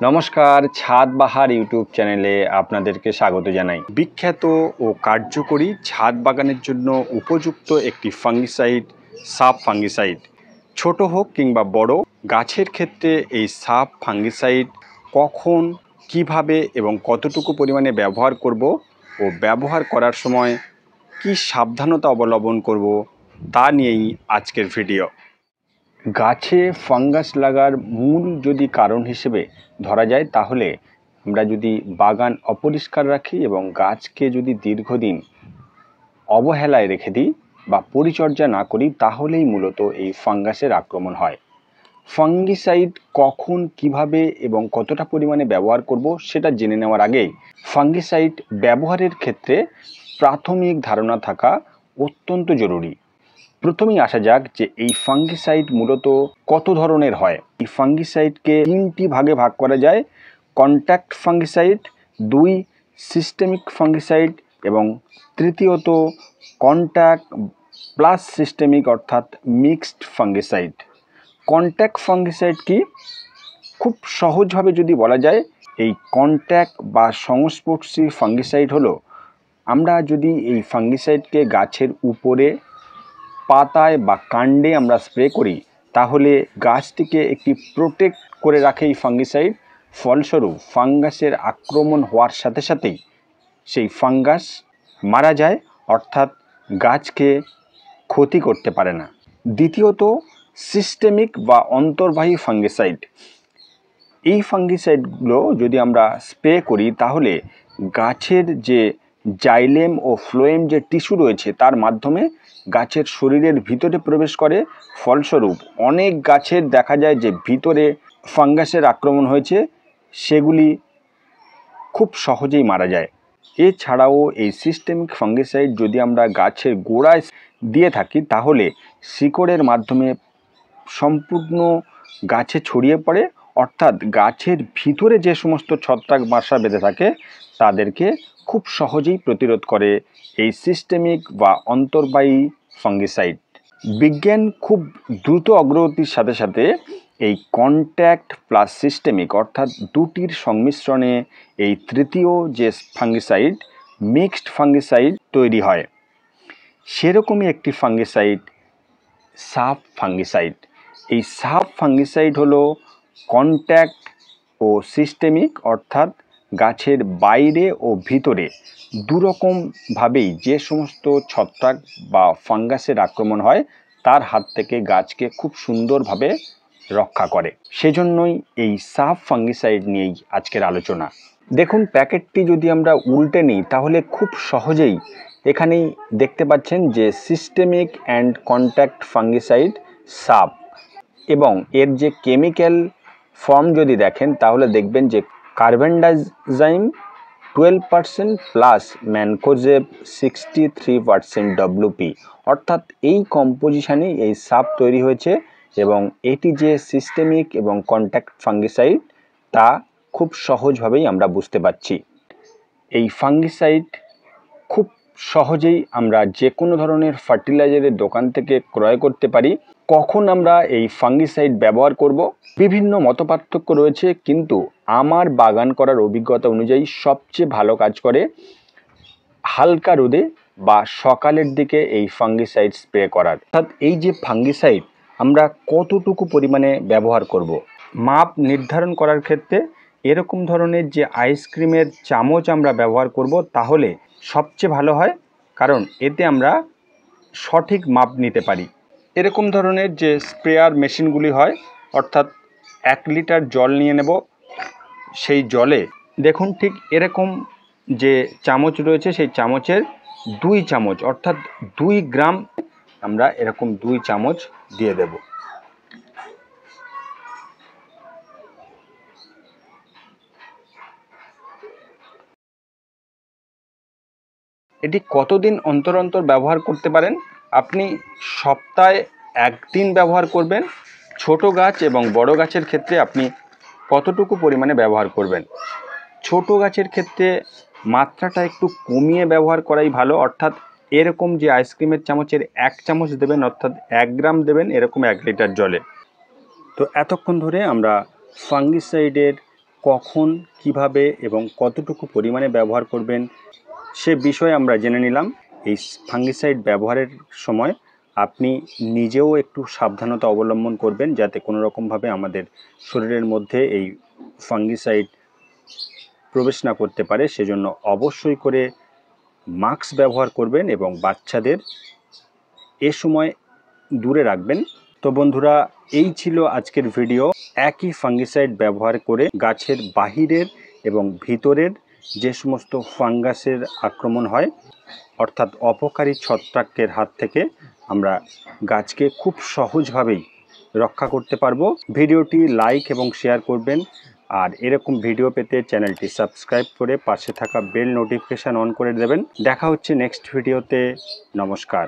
নমস্কার, ছাদ বাহার ইউটিউব চ্যানেলে আপনাদেরকে স্বাগত জানাই। বিখ্যাত ও কার্যকরী ছাদ বাগানের জন্য উপযুক্ত একটি ফাঙ্গিসাইড সাফ ফাঙ্গিসাইড। ছোট হোক কিংবা বড় গাছের ক্ষেত্রে এই সাফ ফাঙ্গিসাইড কখন, কিভাবে এবং কতটুকু পরিমাণে ব্যবহার করব ও ব্যবহার করার সময় কি সাবধানতা অবলম্বন করব তা নিয়েই আজকের ভিডিও। গাছে ফাঙ্গাস লাগার মূল যদি কারণ হিসেবে ধরা যায়, তাহলে আমরা যদি বাগান অপরিষ্কার রাখি এবং গাছকে যদি দীর্ঘদিন অবহেলায় রেখে দিই বা পরিচর্যা না করি, তাহলেই মূলত এই ফাঙ্গাসের আক্রমণ হয়। ফাঙ্গিসাইড কখন, কিভাবে এবং কতটা পরিমাণে ব্যবহার করব সেটা জেনে নেওয়ার আগে ফাঙ্গিসাইড ব্যবহারের ক্ষেত্রে প্রাথমিক ধারণা থাকা অত্যন্ত জরুরি। প্রথমেই আসা যাক যে এই ফাঙ্গিসাইড মূলত কত ধরনের হয়। এই ফাঙ্গিসাইডকে তিনটি ভাগে ভাগ করা যায়: কন্ট্যাক্ট ফাঙ্গিসাইড, 2 সিস্টেমিক ফাঙ্গিসাইড এবং তৃতীয়ত কন্ট্যাক্ট প্লাস সিস্টেমিক অর্থাৎ মিক্সড ফাঙ্গিসাইড। কন্ট্যাক্ট ফাঙ্গিসাইড কি? খুব সহজভাবে যদি বলা যায়, এই কন্ট্যাক্ট বা সংস্পর্শী ফাঙ্গিসাইড হলো, আমরা যদি এই ফাঙ্গিসাইডকে গাছের উপরে, পাতায় বা কাণ্ডে আমরা স্প্রে করি, তাহলে গাছটিকে একটি প্রোটেক্ট করে রাখে এই ফাঙ্গিসাইড। ফলস্বরূপ ফাঙ্গাসের আক্রমণ হওয়ার সাথে সাথেই সেই ফাঙ্গাস মারা যায়, অর্থাৎ গাছকে ক্ষতি করতে পারে না। দ্বিতীয়ত সিস্টেমিক বা অন্তর্বাহী ফাঙ্গিসাইড। এই ফাঙ্গিসাইডগুলো যদি আমরা স্প্রে করি, তাহলে গাছের যে জাইলেম ও ফ্লোয়েম যে টিস্যু রয়েছে তার মাধ্যমে গাছের শরীরের ভিতরে প্রবেশ করে। ফলস্বরূপ অনেক গাছের দেখা যায় যে ভিতরে ফাঙ্গাসের আক্রমণ হয়েছে, সেগুলি খুব সহজেই মারা যায়। এছাড়াও এই সিস্টেমিক ফাঙ্গিসাইড যদি আমরা গাছের গোড়ায় দিয়ে থাকি, তাহলে শিকড়ের মাধ্যমে সম্পূর্ণ গাছে ছড়িয়ে পড়ে, অর্থাৎ গাছের ভিতরে যে সমস্ত ছত্রাক বাসা বেঁধে থাকে তাদেরকে খুব সহজেই প্রতিরোধ করে এই সিস্টেমিক বা অন্তর্বাহী ফাঙ্গিসাইড। বিজ্ঞান খুব দ্রুত অগ্রগতির সাথে সাথে এই কন্ট্যাক্ট প্লাস সিস্টেমিক অর্থাৎ দুটির সংমিশ্রণে এই তৃতীয় যে ফাঙ্গিসাইড, মিক্সড ফাঙ্গিসাইড তৈরি হয়। সেরকমই একটি ফাঙ্গিসাইড সাফ ফাঙ্গিসাইড। এই সাফ ফাঙ্গিসাইড হলো কন্ট্যাক্ট ও সিস্টেমিক অর্থাৎ গাছের বাইরে ও ভিতরে দুরকমভাবেই যে সমস্ত ছত্রাক বা ফাঙ্গাসের আক্রমণ হয় তার হাত থেকে গাছকে খুব সুন্দরভাবে রক্ষা করে। সেজন্যই এই সাফ ফাঙ্গিসাইড নিয়েই আজকের আলোচনা। দেখুন, প্যাকেটটি যদি আমরা উল্টে নিই, তাহলে খুব সহজেই এখানেই দেখতে পাচ্ছেন যে সিস্টেমিক অ্যান্ড কন্ট্যাক্ট ফাঙ্গিসাইড সাফ, এবং এর যে কেমিক্যাল ফর্ম যদি দেখেন, তাহলে দেখবেন যে কার্বেন্ডাজাইম 12% প্লাস ম্যানকোজেব 63% WP, অর্থাৎ এই কম্পোজিশনেই এই সাপ তৈরি হয়েছে। এবং এটি যে সিস্টেমিক এবং কন্ট্যাক্ট ফাঙ্গিসাইড তা খুব সহজভাবেই আমরা বুঝতে পারছি। এই ফাঙ্গিসাইড খুব সহজেই আমরা যে কোনো ধরনের ফার্টিলাইজারের দোকান থেকে ক্রয় করতে পারি। কখন আমরা এই ফাঙ্গিসাইড ব্যবহার করব, বিভিন্ন মতপার্থক্য রয়েছে, কিন্তু আমার বাগান করার অভিজ্ঞতা অনুযায়ী সবচেয়ে ভালো কাজ করে হালকা রোদে বা সকালের দিকে এই ফাঙ্গিসাইড স্প্রে করার। অর্থাৎ এই যে ফাঙ্গিসাইড আমরা কতটুকু পরিমাণে ব্যবহার করব, মাপ নির্ধারণ করার ক্ষেত্রে এরকম ধরনের যে আইসক্রিমের চামচ আমরা ব্যবহার করব, তাহলে সবচেয়ে ভালো হয়, কারণ এতে আমরা সঠিক মাপ নিতে পারি। এরকম ধরনের যে স্প্রেয়ার মেশিনগুলি হয়, অর্থাৎ 1 লিটার জল নিয়ে নেব, সেই জলে দেখুন ঠিক এরকম যে চামচ রয়েছে, সেই চামচের 2 চামচ অর্থাৎ 2 গ্রাম আমরা এরকম 2 চামচ দিয়ে দেব। এটি কতদিন অন্তর অন্তর ব্যবহার করতে পারেন? আপনি সপ্তাহে 1 দিন ব্যবহার করবেন। ছোট গাছ এবং বড় গাছের ক্ষেত্রে আপনি কতটুকু পরিমাণে ব্যবহার করবেন? ছোট গাছের ক্ষেত্রে মাত্রাটা একটু কমিয়ে ব্যবহার করাই ভালো, অর্থাৎ এরকম যে আইসক্রিমের চামচের 1 চামচ দেবেন, অর্থাৎ 1 গ্রাম দেবেন এরকম 1 লিটার জলে। তো এতক্ষণ ধরে আমরা ফাঙ্গিসাইডের কখন, কিভাবে এবং কতটুকু পরিমাণে ব্যবহার করবেন সে বিষয়ে আমরা জেনে নিলাম। এই ফাঙ্গিসাইড ব্যবহারের সময় আপনি নিজেও একটু সাবধানতা অবলম্বন করবেন যাতে কোনো রকমভাবে আমাদের শরীরের মধ্যে এই ফাঙ্গিসাইড প্রবেশ না করতে পারে। সেজন্য অবশ্যই করে মাস্ক ব্যবহার করবেন এবং বাচ্চাদের এ সময় দূরে রাখবেন। তো বন্ধুরা, এই ছিল আজকের ভিডিও। একই ফাঙ্গিসাইড ব্যবহার করে গাছের বাহিরের এবং ভিতরের যে সমস্ত ফাঙ্গাসের আক্রমণ হয় অর্থাৎ অপকারী ছত্রাকের হাত থেকে আমরা গাছকে খুব সহজভাবেই রক্ষা করতে পারবো। ভিডিওটি লাইক এবং শেয়ার করবেন, আর এরকম ভিডিও পেতে চ্যানেলটি সাবস্ক্রাইব করে পাশে থাকা বেল নোটিফিকেশান অন করে দেবেন। দেখা হচ্ছে নেক্সট ভিডিওতে। নমস্কার।